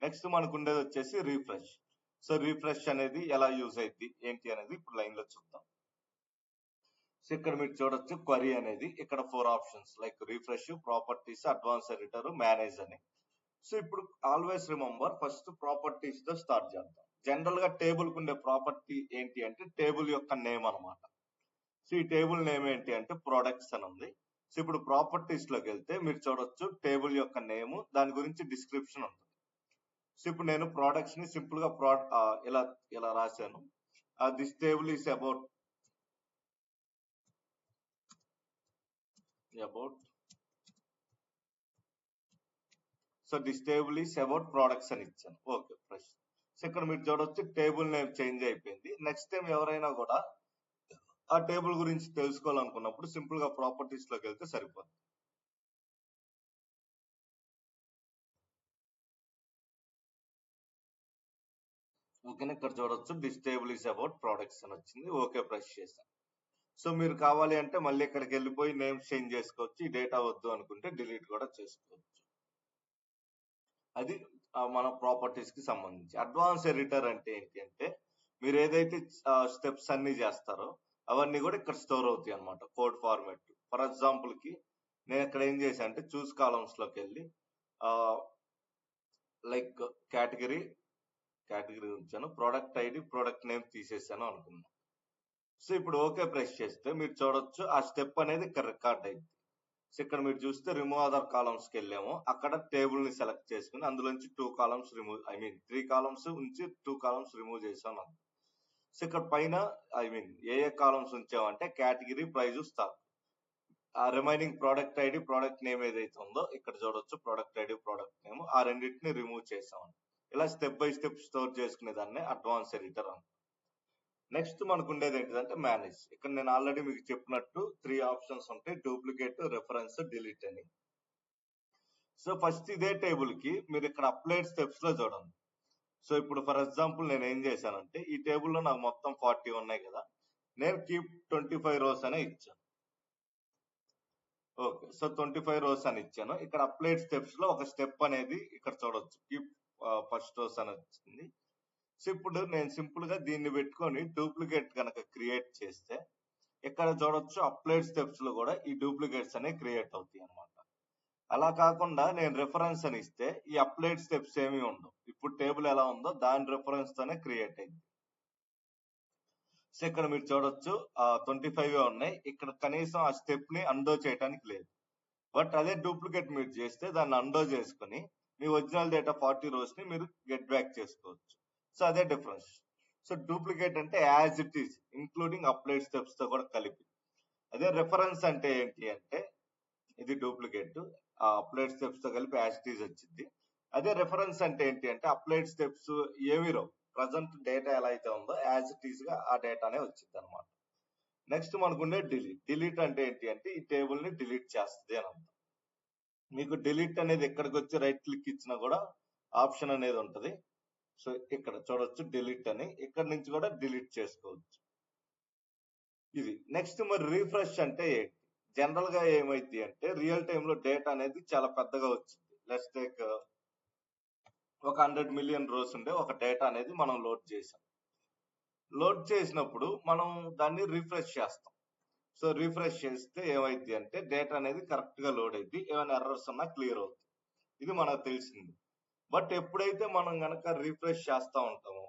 నెక్స్ట్ మనకు ఉండేది వచ్చేసి రీఫ్రెష్. సో రీఫ్రెష్ అనేది ఎలా యూజ్ అయింది ఏంటి అనేది ఇప్పుడు లైన్ లో చూద్దాం. సో ఇక్కడ మీరు చూడొచ్చు క్వరీ అనేది ఇక్కడ 4 options like refresh, properties, advance editor, manage అని. సో ఇప్పుడు ఆల్వేస్ రిమెంబర్ ఫస్ట్ ప్రాపర్టీస్ తో స్టార్ట్ చేద్దాం. జనరల్ గా టేబుల్ కు ఉండే ప్రాపర్టీ ఏంటి అంటే టేబుల్ యొక్క నేమ్ అనమాట. సో ఈ టేబుల్ నేమ్ ఏంటి అంటే ప్రొడక్ట్స్ అని ఉంది. సో ఇప్పుడు ప్రాపర్టీస్ లోకి వెళ్తే మీరు చూడొచ్చు టేబుల్ యొక్క నేమ్, దాని గురించి డిస్క్రిప్షన్ ఉంటుంది. సో ఇప్పుడు నేను ప్రోడక్ట్స్ ని సింపుల్ గా ఇలా ఇలా రాశాను. This table is about so this table is about products అని ఇచ్చాను. Okay fresh. సో ఇక్కడ మీరు చూడొచ్చు టేబుల్ నేమ్ చేంజ్ అయిపోయింది. నెక్స్ట్ టైం ఎవరైనా కూడా ఆ టేబుల్ గురించి తెలుసుకోవాలనుకున్నప్పుడు సింపుల్ గా ప్రాపర్టీస్ లోకి వెళ్తే సరిపోతుంది. ఓకేనా, ఇక్కడ చూడొచ్చు this table is about products అని వచ్చింది. ఓకే ప్రెస్ చేశాను. సో మీరు కావాలి అంటే మళ్ళీ ఇక్కడికి వెళ్ళిపోయి నేమ్స్ చేంజ్ చేసుకోవచ్చు. ఈ డేటా వద్దు అనుకుంటే డిలీట్ కూడా చేసుకోవచ్చు. అది మన ప్రాపర్టీస్ కి సంబంధించి. అడ్వాన్స్ ఎడిటర్ అంటే ఏంటి అంటే మీరు ఏదైతే స్టెప్స్ అన్ని చేస్తారో అవన్నీ కూడా ఇక్కడ స్టోర్ అవుతాయి అన్నమాట, కోడ్ ఫార్మాట్. ఫర్ ఎగ్జాంపుల్ కి నేను ఇక్కడ ఏం చేశాను అంటే చూస్ కాలమ్స్ లోకి వెళ్ళి లైక్ కేటగిరీ ఉంచాను, ప్రోడక్ట్ ఐడి ప్రోడక్ట్ నేమ్ తీసేసాను అనుకున్నాను. సో ఇప్పుడు ఓకే ప్రెస్ చేస్తే మీరు చూడొచ్చు ఆ స్టెప్ అనేది ఇక్కడ రికార్డ్ అయింది. సో ఇక్కడ మీరు చూస్తే రిమూవ్ అదర్ కాలమ్స్ కి వెళ్ళాము, అక్కడ టేబుల్ ని సెలెక్ట్ చేసుకుని అందులోంచి 2 కాలమ్స్ రిమూవ్ 3 కాలమ్స్ ఉంచి 2 కాలమ్స్ రిమూవ్ చేసాను. సో ఇక్కడ పైన ఏ కాలమ్స్ ఉంచామంటే కేటగిరీ, ప్రైజ్, స్టాక్. ఆ remaining product ID product name ఏదైతే ఉందో ఇక్కడ చూడొచ్చు ప్రోడక్ట్ ఐడి ప్రోడక్ట్ నేమ్, ఆ రెండింటిని రిమూవ్ చేసాం. ఇలా స్టెప్ బై స్టెప్ స్టోర్ చేసుకునే దాన్ని అడ్వాన్స్ ఎడిటర్ అంటారు. నెక్స్ట్ మనకు ఉండేది ఏంటంటే మేనేజ్. ఇక్కడ నేను ఆల్రెడీ మీకు చెప్పినట్టు 3 ఆప్షన్స్ ఉంటాయి, డూప్లికేట్, రెఫరెన్స్, డిలీట్ అని. సో ఫస్ట్ ఇదే టేబుల్ కి మీరు ఇక్కడ అప్లైడ్ స్టెప్స్ లో చూడండి. సో ఇప్పుడు ఫర్ ఎగ్జాంపుల్ నేను ఏం చేశానంటే ఈ టేబుల్లో నాకు మొత్తం 40 ఉన్నాయి కదా, నేను కీప్ 25 రోస్ అనే ఇచ్చాను. ఓకే, సో 25 రోస్ అని ఇచ్చాను. ఇక్కడ అప్లైడ్ స్టెప్స్ లో ఒక స్టెప్ అనేది ఇక్కడ చూడొచ్చు, కీప్ ఫస్ట్ రోస్ అని వచ్చింది. సో ఇప్పుడు నేను సింపుల్ గా దీన్ని పెట్టుకొని డూప్లికేట్ కనుక క్రియేట్ చేస్తే ఇక్కడ చూడొచ్చు అప్లైడ్ స్టెప్స్ లో కూడా ఈ డూప్లికేట్స్ అనేవి క్రియేట్ అవుతాయి అన్నమాట. అలా కాకుండా నేను రెఫరెన్స్ అని ఇస్తే ఈ అప్లైడ్ స్టెప్స్ ఏమీ ఉండవు. ఇప్పుడు టేబుల్ ఎలా ఉందో దాని రెఫరెన్స్ తోనే క్రియేట్ అయింది. సో ఇక్కడ మీరు చూడొచ్చు 25 ఉన్నాయి. ఇక్కడ కనీసం ఆ స్టెప్ ని అండో చేయడానికి లేదు. బట్ అదే డూప్లికేట్ మీరు చేస్తే దాన్ని అండో చేసుకుని మీ ఒరిజినల్ డేటా 40 రోస్ ని మీరు గెట్ బ్యాక్ చేసుకోవచ్చు. సో అదే డిఫరెన్స్. సో డూప్లికేట్ అంటే as it is including applied steps తో కూడా కలిపి. అదే రెఫరెన్స్ అంటే ఏంటి అంటే ఇది డూప్లికేట్, అప్లైడ్ స్టెప్స్ తో కలిపి యాజ్ ఇట్ ఈస్ వచ్చింది. అదే రెఫరెన్స్ అంటే ఏంటి అంటే అప్లైడ్ స్టెప్స్ ఏమీ రావు, ప్రజెంట్ డేటా ఎలా అయితే ఉందో యాజ్ ఇట్ ఈస్ గా ఆ డేటానే వచ్చింది అనమాట. నెక్స్ట్ మనకుండే డిలీట్. డిలీట్ అంటే ఏంటి అంటే ఈ టేబుల్ ని డిలీట్ చేస్తుంది అని అర్థం. మీకు డిలీట్ అనేది ఎక్కడికి వచ్చి రైట్ క్లిక్ ఇచ్చినా కూడా ఆప్షన్ అనేది ఉంటది. సో ఇక్కడ చూడొచ్చు డిలీట్ అని, ఇక్కడ నుంచి కూడా డిలీట్ చేసుకోవచ్చు. ఇది నెక్స్ట్ మరి రీఫ్రెష్ అంటే ఏంటి? జనరల్ గా ఏమైంది అంటే రియల్ టైమ్ లో డేటా అనేది చాలా పెద్దగా వచ్చింది. లెట్స్ టేక్ ఒక 100 మిలియన్ రోస్ ఉండే ఒక డేటా అనేది మనం లోడ్ చేసాం. లోడ్ చేసినప్పుడు మనం దాన్ని రీఫ్రెష్ చేస్తాం. సో రీఫ్రెష్ చేస్తే ఏమైంది అంటే డేటా అనేది కరెక్ట్ గా లోడ్ అయింది, ఏమైనా ఎర్రర్స్ ఉన్నా క్లియర్ అవుతుంది. ఇది మనకు తెలిసింది. బట్ ఎప్పుడైతే మనం గనక రీఫ్రెష్ చేస్తా ఉంటామో,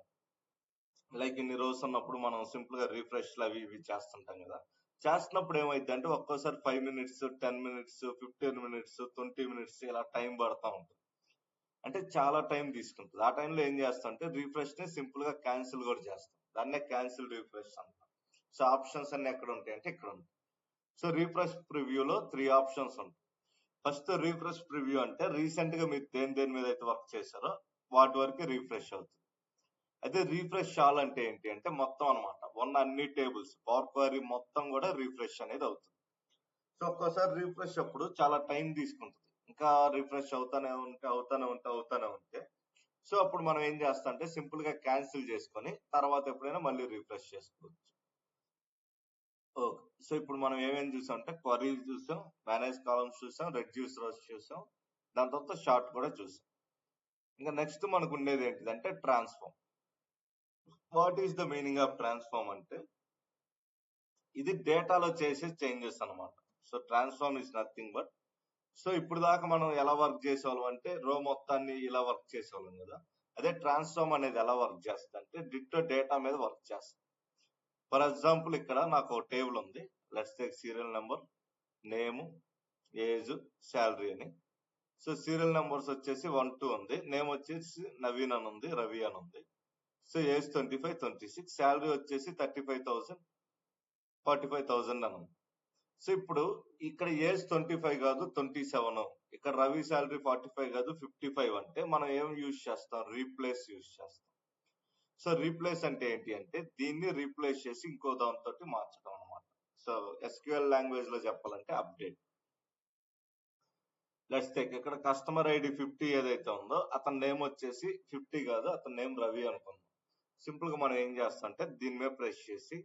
లైక్ ఇన్ని రోజు ఉన్నప్పుడు మనం సింపుల్ గా రీఫ్రెష్ అవి ఇవి చేస్తుంటాం కదా, చేస్తున్నప్పుడు ఏమైంది అంటే ఒక్కోసారి 5 మినిట్స్ 10 మినిట్స్ 15 మినిట్స్ 20 మినిట్స్ ఇలా టైం పడతా ఉంటుంది. అంటే చాలా టైం తీసుకుంటుంది. ఆ టైంలో ఏం చేస్తాం అంటే రీఫ్రెష్ ని సింపుల్ గా క్యాన్సిల్ కూడా చేస్తాం. దాన్నే క్యాన్సిల్ రీఫ్రెష్ అంటాం. సో ఆప్షన్స్ అన్ని ఎక్కడ ఉంటాయి అంటే ఇక్కడ ఉంటాయి. సో రీఫ్రెష్ ప్రివ్యూలో 3 ఆప్షన్స్ ఉంటాయి. ఫస్ట్ రీఫ్రెష్ ప్రివ్యూ అంటే రీసెంట్ గా మీరు దేని మీద అయితే వర్క్ చేశారో వాటి వరకు రీఫ్రెష్ అవుతుంది. అదే రీఫ్రెష్ ఆల్ అంటే ఏంటి అంటే మొత్తం అనమాట, ఉన్న అన్ని టేబుల్స్ పవర్ క్వరీ మొత్తం కూడా రీఫ్రెష్ అనేది అవుతుంది. సో ఒక్కోసారి రీఫ్రెష్ అప్పుడు చాలా టైం తీసుకుంటుంది, ఇంకా రీఫ్రెష్ అవుతానే ఉంటే సో అప్పుడు మనం ఏం చేస్తాం అంటే సింపుల్ గా క్యాన్సిల్ చేసుకొని తర్వాత ఎప్పుడైనా మళ్ళీ రీఫ్రెష్ చేసుకోవచ్చు. ఓకే, సో ఇప్పుడు మనం ఏమేమి చూసాం అంటే క్వరీ చూసాం, మేనేజ్ కాలమ్స్ చూసాం, రెడ్యూస్ రోస్ చూసాం, దాని తర్వాత షార్ట్ కూడా చూసాం. ఇంకా నెక్స్ట్ మనకు ఉండేది ఏంటిదంటే transform. What is the meaning of transform అంటే ఇది డేటాలో చేసే చేంజెస్ అనమాట. So transform is nothing but, so ఇప్పుడు దాకా మనం ఎలా వర్క్ చేసేవాళ్ళం అంటే రో మొత్తాన్ని ఇలా వర్క్ చేసేవాళ్ళం కదా, అదే ట్రాన్స్ఫార్మ్ అనేది ఎలా వర్క్ చేస్తుంది అంటే డిట్టో డేటా మీద వర్క్ చేస్తుంది. ఫర్ ఎగ్జాంపుల్ ఇక్కడ నాకు ఒక టేబుల్ ఉంది, let's take serial number, name, age, salary అని. సో సీరియల్ నెంబర్స్ వచ్చేసి 1 2 ఉంది, నేమ్ వచ్చేసి నవీన్ అని ఉంది, రవి అని ఉంది. సో ఏజ్ 25 26, శాలరీ వచ్చేసి 35,000 45,000 అని ఉంది. సో ఇప్పుడు ఇక్కడ ఏజ్ 25 కాదు 27 ఇక్కడ రవి శాలరీ 45 కాదు 55 అంటే మనం ఏం యూజ్ చేస్తాం, రీప్లేస్ యూజ్ చేస్తాం. సో రీప్లేస్ అంటే ఏంటి అంటే దీన్ని రీప్లేస్ చేసి ఇంకో దాంతో మార్చడం అనమాట. సో ఎస్క్యూఎల్ లాంగ్వేజ్ లో చెప్పాలంటే అప్డేట్. లెట్స్ టేక్ ఇక్కడ కస్టమర్ ఐడి 50 ఏదైతే ఉందో అతని నేమ్ వచ్చేసి 50 కాదు, అతని నేమ్ రవి అనుకుందాం. సింపుల్ గా మనం ఏం చేస్తాం అంటే దీని మీద ప్రెస్ చేసి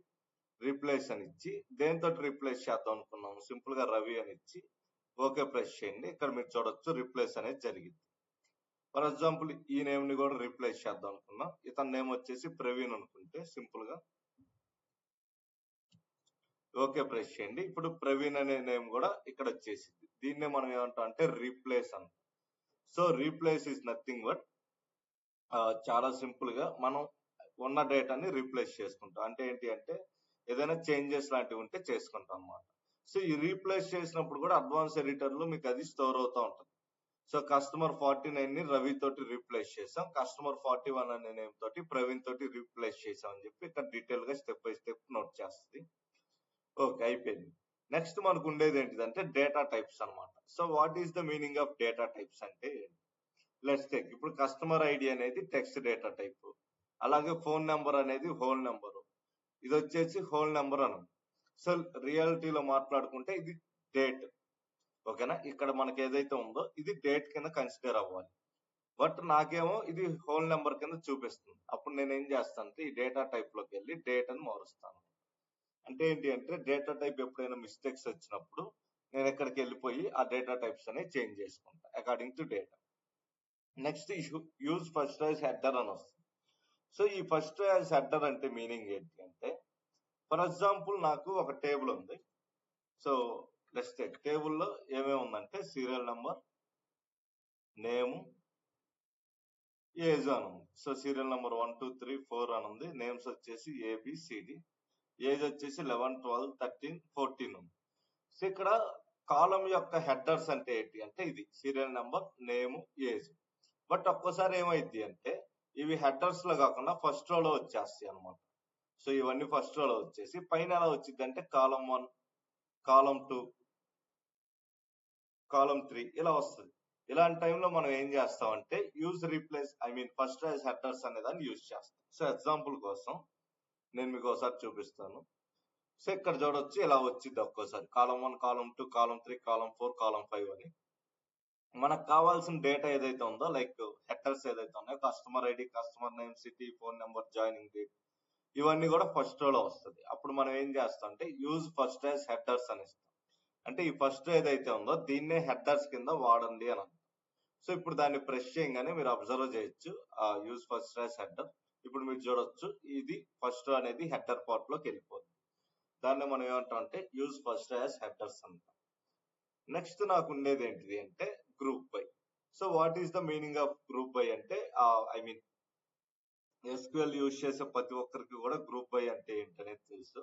రీప్లేస్ అని ఇచ్చి దేంతో రీప్లేస్ చేద్దాం అనుకున్నాము, సింపుల్ గా రవి అని ఇచ్చి ఓకే ప్రెస్ చేయండి. ఇక్కడ మీరు చూడొచ్చు రీప్లేస్ అనేది జరిగింది. ఫర్ ఎగ్జాంపుల్ ఈ నేమ్ ని కూడా రీప్లేస్ చేద్దాం అనుకున్నాం. ఇతని నేమ్ వచ్చేసి ప్రవీణ్ అనుకుంటే సింపుల్ గా ఓకే ప్రెస్ చేయండి. ఇప్పుడు ప్రవీణ్ అనే నేమ్ కూడా ఇక్కడ వచ్చేసింది. దీన్నే మనం ఏమంటాం అంటే రీప్లేస్ అంటాం. So replace is nothing but చాలా సింపుల్ గా మనం ఉన్న డేటాని రీప్లేస్ చేసుకుంటాం. అంటే ఏంటి అంటే ఏదైనా చేంజెస్ లాంటివి ఉంటే చేసుకుంటాం అన్నమాట. సో ఈ రీప్లేస్ చేసినప్పుడు కూడా అడ్వాన్స్ ఎడిటర్ లో మీకు అది స్టోర్ అవుతూ ఉంటుంది. సో కస్టమర్ 49 ని రవి తోటి రీప్లేస్ చేసాం, కస్టమర్ 41 అనే నేమ్ తోటి ప్రవీణ్ తోటి రీప్లేస్ చేసాం అని చెప్పి ఇక్కడ డీటెయిల్ గా స్టెప్ బై స్టెప్ నోట్ చేస్తుంది. ఓకే అయిపోయింది. నెక్స్ట్ మనకు ఉండేది ఏంటిదంటే డేటా టైప్స్ అన్నమాట. So what is the meaning of data types అంటే లెట్స్ టేక్ ఇప్పుడు కస్టమర్ ఐడి అనేది టెక్స్ట్ డేటా టైప్, అలాగే ఫోన్ నెంబర్ అనేది హోల్ నెంబర్, ఇది వచ్చేసి హోల్ నెంబర్ అను. సో రియాలిటీలో మాట్లాడుకుంటే ఇది డేట్. ఓకేనా, ఇక్కడ మనకి ఏదైతే ఉందో ఇది డేట్ కింద కన్సిడర్ అవ్వాలి. బట్ నాకేమో ఇది హోల్ నెంబర్ కింద చూపిస్తుంది. అప్పుడు నేను ఏం చేస్తాను అంటే ఈ డేటా టైప్ లోకి వెళ్ళి డేట్ అని మారుస్తాను. అంటే ఏంటి అంటే డేటా టైప్ ఎప్పుడైనా మిస్టేక్స్ వచ్చినప్పుడు నేను ఎక్కడికి వెళ్ళిపోయి ఆ డేటా టైప్స్ అనేవి చేంజ్ చేసుకుంటా according to data. Next use first as header అని వస్తుంది. సో ఈ ఫస్ట్ యాజ్ హెడర్ అంటే మీనింగ్ ఏంటి అంటే ఫర్ ఎగ్జాంపుల్ నాకు ఒక టేబుల్ ఉంది. సో లెట్స్ టేక్ టేబుల్లో ఏమేమి ఉందంటే సీరియల్ నెంబర్, నేమ్, ఏజ్ అని ఉంది. సో సీరియల్ నెంబర్ 1 2 3 4 అని ఉంది. నేమ్స్ వచ్చేసి ఏబిసిడి, ఏజ్ వచ్చేసి 11 12 13 14 ఉంది. సో ఇక్కడ కాలం యొక్క హెడర్స్ అంటే ఏంటి అంటే ఇది serial number, name, age. But ఒక్కోసారి ఏమైంది అంటే ఇవి హెడర్స్ లో కాకుండా ఫస్ట్ రోలో వచ్చేస్తాయి అనమాట. సో ఇవన్నీ ఫస్ట్ రోలో వచ్చేసి పైన ఎలా వచ్చింది అంటే కాలం 1, కాలం 2, కాలం 3 ఇలా వస్తుంది. ఇలాంటి టైంలో మనం ఏం చేస్తామంటే use replace first as headers అనే దాన్ని యూజ్ చేస్తాం. సో ఎగ్జాంపుల్ కోసం నేను మీకు ఒకసారి చూపిస్తాను. సో ఇక్కడ చూడొచ్చు ఇలా వచ్చింది ఒక్కోసారి కాలం 1, కాలం 2, కాలం 3, కాలం 4, కాలం 5 అని. మనకు కావాల్సిన డేటా ఏదైతే ఉందో లైక్ హెడర్స్ ఏదైతే ఉన్నాయో customer ID, customer name, city, phone number, joining date ఇవన్నీ కూడా ఫస్ట్ రోలో వస్తుంది. అప్పుడు మనం ఏం చేస్తాం అంటే యూజ్ ఫస్ట్ యాజ్ హెడర్స్ అని ఇస్తాం. అంటే ఈ ఫస్ట్ ఏదైతే ఉందో దీన్నే హెడర్స్ కింద వాడండి అని. సో ఇప్పుడు దాన్ని ప్రెస్ చేయగానే మీరు అబ్జర్వ్ చేయొచ్చు యూజ్ ఫస్ట్ యాజ్ హెడర్. ఇప్పుడు మీరు చూడొచ్చు ఇది ఫస్ట్ అనేది హెడర్ పార్ట్ లోకి వెళ్ళిపోతుంది. దాన్ని మనం ఏమంటాం అంటే యూజ్ ఫస్ట్ యాజ్ హెడర్స్ అంటాం. నెక్స్ట్ నాకు ఉండేది ఏంటిది అంటే group by. So what is the meaning of group by అంటే ఎస్క్యూఎల్ యూజ్ చేసే ప్రతి ఒక్కరికి కూడా గ్రూప్ బై అంటే ఏంటనేది తెలుసు.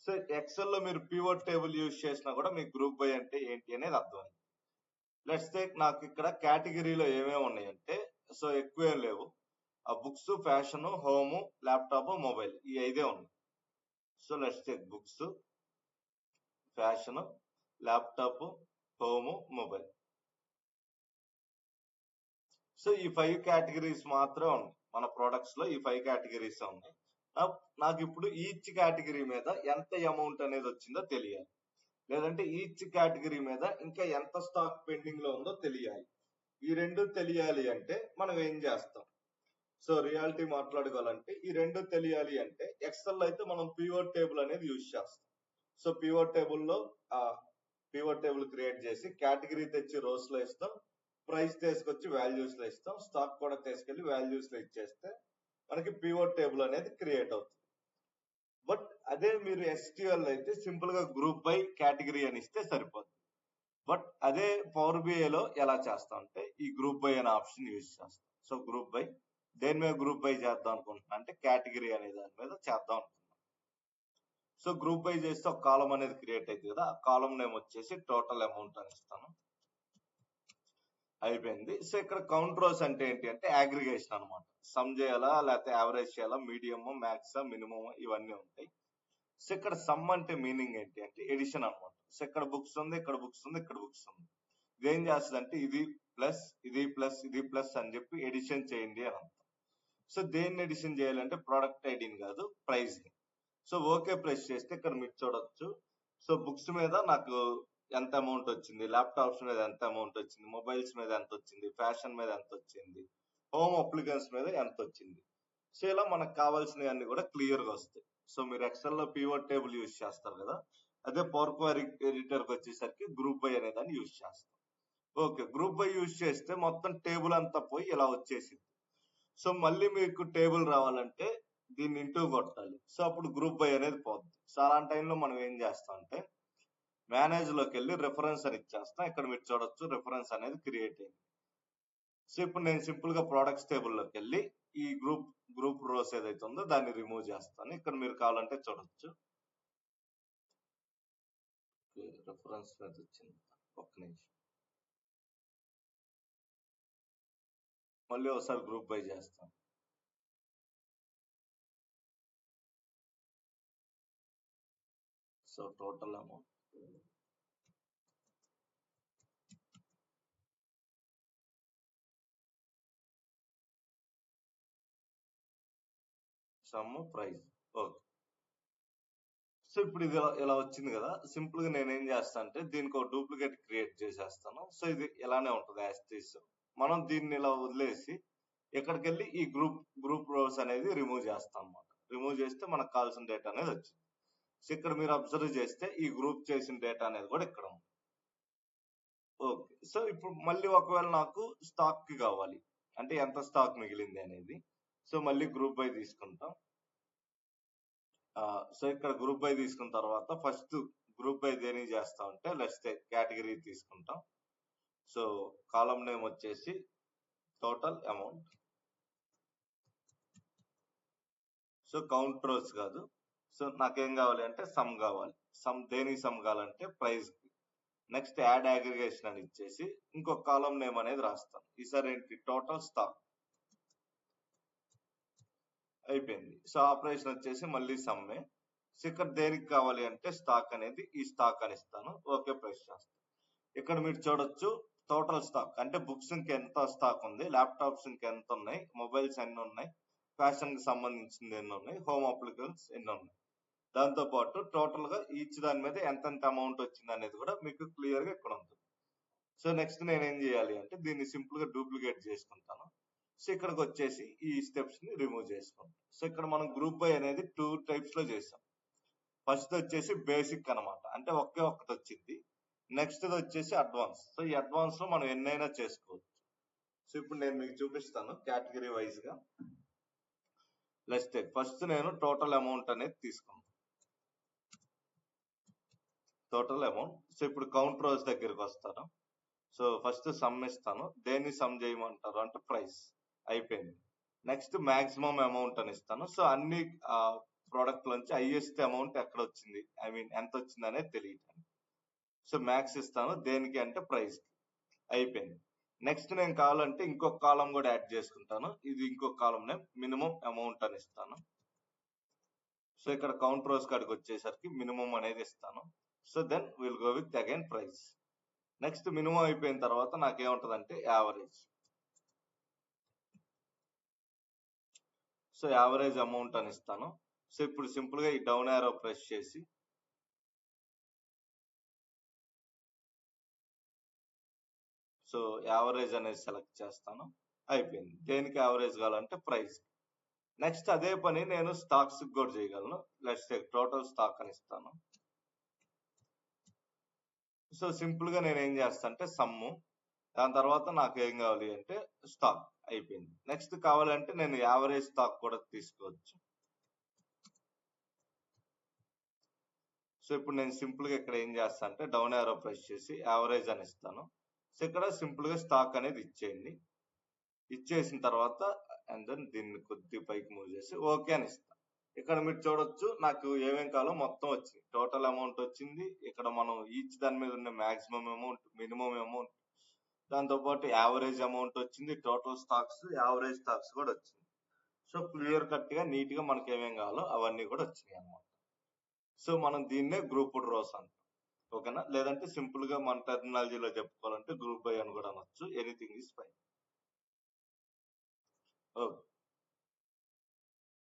సో ఎక్సెల్ లో మీరు పివట్ టేబుల్ యూజ్ చేసినా కూడా మీకు గ్రూప్ బై అంటే ఏంటి అనేది అర్థమైంది. లెట్స్ టేక్ నాకు ఇక్కడ కేటగిరీలో ఏమేమి ఉన్నాయంటే సో ఎక్కువ ఏం లేవు, ఆ books, fashion, home, laptop, mobile ఈ 5 ఉన్నాయి. So let's take books, fashion, laptop, home, mobile. So ఈ 5 కేటగిరీస్ మాత్రమే ఉన్నాయి మన ప్రొడక్ట్స్ లో. ఈ 5 కేటగిరీస్ ఉన్నాయి. నాకు ఇప్పుడు ఈచ్ కేటగిరీ మీద ఎంత అమౌంట్ అనేది వచ్చిందో తెలియాలి, లేదంటే ఈచ్ కేటగిరీ మీద ఇంకా ఎంత స్టాక్ పెండింగ్ లో ఉందో తెలియాలి. ఈ రెండు తెలియాలి అంటే మనం ఏం చేస్తాం, సో రియాలిటీ మాట్లాడుకోవాలంటే ఈ రెండు తెలియాలి అంటే ఎక్సెల్ అయితే మనం పివట్ టేబుల్ అనేది యూజ్ చేస్తాం. సో పివట్ టేబుల్లో పివట్ టేబుల్ క్రియేట్ చేసి కేటగిరీ తెచ్చి రోస్ లో ఇస్తాం, ప్రైస్ తీసుకొచ్చి వాల్యూస్ లో ఇస్తాం, స్టాక్ కూడా తీసుకెళ్లి వాల్యూస్ లో ఇచ్చేస్తే మనకి పివట్ టేబుల్ అనేది క్రియేట్ అవుతుంది. బట్ అదే మీరు SQL అయితే సింపుల్ గా గ్రూప్ బై కేటగిరీ అని ఇస్తే సరిపోతుంది. బట్ అదే పవర్ బిఐలో ఎలా చేస్తాం అంటే ఈ గ్రూప్ బై అనే ఆప్షన్ యూజ్ చేస్తాం. సో గ్రూప్ బై దేని మీద గ్రూప్ బై చేద్దాం అనుకుంటున్నా అంటే కేటగిరీ అనే దాని మీద చేద్దాం అనుకుంటున్నాం. సో గ్రూప్ బై చేస్తే ఒక కాలం అనేది క్రియేట్ అవుతుంది కదా, ఆ కాలం నేమ్ వచ్చేసి టోటల్ అమౌంట్ అని ఇస్తాను. అయిపోయింది. సో ఇక్కడ కౌంట్ రోస్ అంటే ఏంటి అంటే అగ్రిగేషన్ అనమాట. సమ్ చేయాలా లేకపోతే యావరేజ్ చేయాలా, మీడియం, మ్యాక్స్, మినిమం ఇవన్నీ ఉంటాయి. సో ఇక్కడ సమ్ అంటే మీనింగ్ ఏంటి అంటే ఎడిషన్ అనమాట. సో ఇక్కడ బుక్స్ ఉంది, ఇక్కడ బుక్స్ ఉంది, ఇక్కడ బుక్స్ ఉంది. ఇది ఏం చేస్తుంది అంటే ఇది ప్లస్ ఇది ప్లస్ ఇది ప్లస్ అని చెప్పి ఎడిషన్ చేయండి అని అంటాం. సో దేన్ని ఎడిషన్ చేయాలంటే ప్రోడక్ట్ ఐడిని కాదు, ప్రైస్ ని. సో ఓకే ప్రెస్ చేస్తే ఇక్కడ మీరు చూడొచ్చు. సో బుక్స్ మీద నాకు ఎంత అమౌంట్ వచ్చింది, ల్యాప్టాప్స్ మీద ఎంత అమౌంట్ వచ్చింది, మొబైల్స్ మీద ఎంత వచ్చింది, ఫ్యాషన్ మీద ఎంత వచ్చింది, హోమ్ అప్లికెన్స్ మీద ఎంత వచ్చింది. సో ఇలా మనకు కావాల్సినవి అన్ని కూడా క్లియర్ గా వస్తాయి. సో మీరు ఎక్సెల్ లో పివట్ టేబుల్ యూజ్ చేస్తారు కదా, అదే పవర్ క్వరీ ఎడిటర్ కి వచ్చేసరికి గ్రూప్ బై అనే దాన్ని యూజ్ చేస్తాం. ఓకే, గ్రూప్ బై యూజ్ చేస్తే మొత్తం టేబుల్ అంతా పోయి ఇలా వచ్చేసింది. సో మళ్ళీ మీకు టేబుల్ రావాలంటే దీన్ని ఇంటూ కొట్టాలి. సో అప్పుడు గ్రూప్ బై అనేది పోద్ది. సో అలాంటి టైంలో మనం ఏం చేస్తాం అంటే మేనేజ్ లోకి వెళ్ళి రిఫరెన్స్ అని ఇచ్చేస్తాం. ఇక్కడ మీరు చూడొచ్చు రిఫరెన్స్ అనేది క్రియేట్ అయింది. సో ఇప్పుడు నేను సింపుల్ గా ప్రొడక్ట్స్ టేబుల్ లోకి వెళ్ళి ఈ గ్రూప్ రోస్ ఏదైతే ఉందో దాన్ని రిమూవ్ చేస్తాను. ఇక్కడ మీరు కావాలంటే చూడొచ్చు రిఫరెన్స్ మీద వచ్చింది. ఒక్క నిమిషం, మళ్ళీ ఒకసారి గ్రూప్ బై చేస్తాం. So total amount some price. Okay, so ఇప్పుడు ఇది ఇలా వచ్చింది కదా. సింపుల్ గా నేను ఏం చేస్తా అంటే దీనికి ఒక డూప్లికేట్ క్రియేట్ చేసేస్తాను. సో ఇది ఇలానే ఉంటుంది యాస్టీస్. మనం దీన్ని ఇలా వదిలేసి ఎక్కడికి వెళ్ళి ఈ గ్రూప్ రోస్ అనేది రిమూవ్ చేస్తాం అన్నమాట. రిమూవ్ చేస్తే మనకు కావాల్సిన డేటా అనేది వచ్చింది. సో ఇక్కడ మీరు అబ్జర్వ్ చేస్తే ఈ గ్రూప్ చేసిన డేటా అనేది కూడా ఇక్కడ ఉంది. ఓకే, సో ఇప్పుడు మళ్ళీ ఒకవేళ నాకు స్టాక్ కి కావాలి అంటే ఎంత స్టాక్ మిగిలింది అనేది, సో మళ్ళీ గ్రూప్ బై తీసుకుంటాం. సో ఇక్కడ గ్రూప్ బై తీసుకున్న తర్వాత ఫస్ట్ గ్రూప్ బై దేనికి చేస్తాం అంటే లెట్స్ టేక్ కేటగిరీ తీసుకుంటాం. సో కాలం నేమ్ వచ్చేసి total amount. So count rows కాదు. సో నాకేం కావాలి అంటే సమ్ కావాలి. సమ్ దేనికి సమ్ కావాలంటే ప్రైస్ కి. నెక్స్ట్ యాడ్ అగ్రిగేషన్ అని ఇచ్చేసి ఇంకొక కాలం నేమ్ అనేది రాస్తాం. ఈసారి ఏంటి టోటల్ స్టాక్ అయిపోయింది. సో ఆపరేషన్ వచ్చేసి మళ్ళీ సమ్మే. సో ఇక్కడ దేనికి కావాలి అంటే స్టాక్ అనేది ఈ స్టాక్ అని ఇస్తాను. ఓకే ప్రెస్ చేస్తాను. ఇక్కడ మీరు చూడొచ్చు టోటల్ స్టాక్ అంటే బుక్స్ ఇంక ఎంత స్టాక్ ఉంది, ల్యాప్టాప్స్ ఇంక ఎంత ఉన్నాయి, మొబైల్స్ ఎన్ని ఉన్నాయి, ఫ్యాషన్ కి సంబంధించింది ఎన్ని ఉన్నాయి, హోమ్ అప్లికెన్స్ ఎన్ని ఉన్నాయి. దాంతో పాటు టోటల్ గా ఈచ్ దాని మీద ఎంతెంత అమౌంట్ వచ్చింది అనేది కూడా మీకు క్లియర్ గా ఇక్కడ ఉంటుంది. సో నెక్స్ట్ నేను ఏం చేయాలి అంటే దీన్ని సింపుల్ గా డూప్లికేట్ చేసుకుంటాను. సో ఇక్కడికి వచ్చేసి ఈ స్టెప్స్ ని రిమూవ్ చేసుకుంటాం. సో ఇక్కడ మనం గ్రూప్ బై అనేది 2 టైప్స్ లో చేసాం. ఫస్ట్ వచ్చేసి బేసిక్ అన్నమాట, అంటే ఒకే ఒక్కటి వచ్చింది. నెక్స్ట్ వచ్చేసి అడ్వాన్స్. సో ఈ అడ్వాన్స్ లో మనం ఎన్నైనా చేసుకోవచ్చు. సో ఇప్పుడు నేను మీకు చూపిస్తాను కేటగిరీ వైజ్ గా. లెట్స్ టేక్ ఫస్ట్ నేను టోటల్ అమౌంట్ అనేది తీసుకున్నాను. Total amount. సో ఇప్పుడు కౌంట్ రోస్ దగ్గరికి వస్తాను. సో ఫస్ట్ సమ్ ఇస్తాను. దేన్ని సమ్ చేయమంటారు అంటే ప్రైస్. అయిపోయింది. నెక్స్ట్ మాక్సిమం అమౌంట్ అని ఇస్తాను. సో అన్ని ప్రోడక్ట్ నుంచి హైయెస్ట్ అమౌంట్ ఎక్కడ వచ్చింది, ఐ మీన్ ఎంత వచ్చింది అనేది తెలియదు. సో మ్యాక్స్ ఇస్తాను. దేనికి అంటే ప్రైస్ కి. అయిపోయింది. నెక్స్ట్ నేను కావాలంటే ఇంకొక కాలం కూడా యాడ్ చేసుకుంటాను. ఇది ఇంకొక కాలం నేమ్ మినిమం అమౌంట్ అని ఇస్తాను. సో ఇక్కడ కౌంట్ రోస్ కాడికి వచ్చేసరికి మినిమం అనేది ఇస్తాను. So then will go with again price. Next minimum అయిపోయిన తర్వాత నాకేముంటది అంటే యావరేజ్. సో యావరేజ్ అమౌంట్ అని ఇస్తాను. సో ఇప్పుడు సింపుల్ గా ఈ డౌన్ యారో ప్రెస్ చేసి సో యావరేజ్ అనేది సెలెక్ట్ చేస్తాను. అయిపోయింది. దేనికి యావరేజ్ కావాలంటే ప్రైస్. నెక్స్ట్ అదే పని నేను స్టాక్స్ కూడా చేయగలను. లెట్స్ టేక్ టోటల్ స్టాక్ అని ఇస్తాను. సో సింపుల్ గా నేను ఏం చేస్తాను అంటే సమ్ము, దాని తర్వాత నాకు ఏం కావాలి అంటే స్టాక్. అయిపోయింది. నెక్స్ట్ కావాలంటే నేను యావరేజ్ స్టాక్ కూడా తీసుకోవచ్చు. సో ఇప్పుడు నేను సింపుల్ గా ఇక్కడ ఏం చేస్తాను అంటే డౌన్ యారో ప్రెస్ చేసి యావరేజ్ అని ఇస్తాను. సో ఇక్కడ సింపుల్ గా స్టాక్ అనేది ఇచ్చేయండి. ఇచ్చేసిన తర్వాత అండ్ దెన్ దీన్ని కొద్ది పైకి మూవ్ చేసి ఓకే అని ఇస్తాను. ఇక్కడ మీరు చూడొచ్చు నాకు ఏమేం కావాలో మొత్తం వచ్చింది. టోటల్ అమౌంట్ వచ్చింది. ఇక్కడ మనం ఈచ్ దాని మీద ఉన్న మాక్సిమం అమౌంట్, మినిమం అమౌంట్, దాంతో పాటు యావరేజ్ అమౌంట్ వచ్చింది, టోటల్ స్టాక్స్, యావరేజ్ స్టాక్స్ కూడా వచ్చింది. సో క్లియర్ కట్ గా నీట్ గా మనకి ఏమేం కావాలో అవన్నీ కూడా వచ్చినాయి అన్నమాట. సో మనం దీన్నే గ్రూప్డ్ రోస్ అంటాం. ఓకేనా? లేదంటే సింపుల్ గా మన టెర్మినాలజీలో చెప్పుకోవాలంటే గ్రూప్ బై అని కూడా అనొచ్చు. Anything is fine. ఓకే.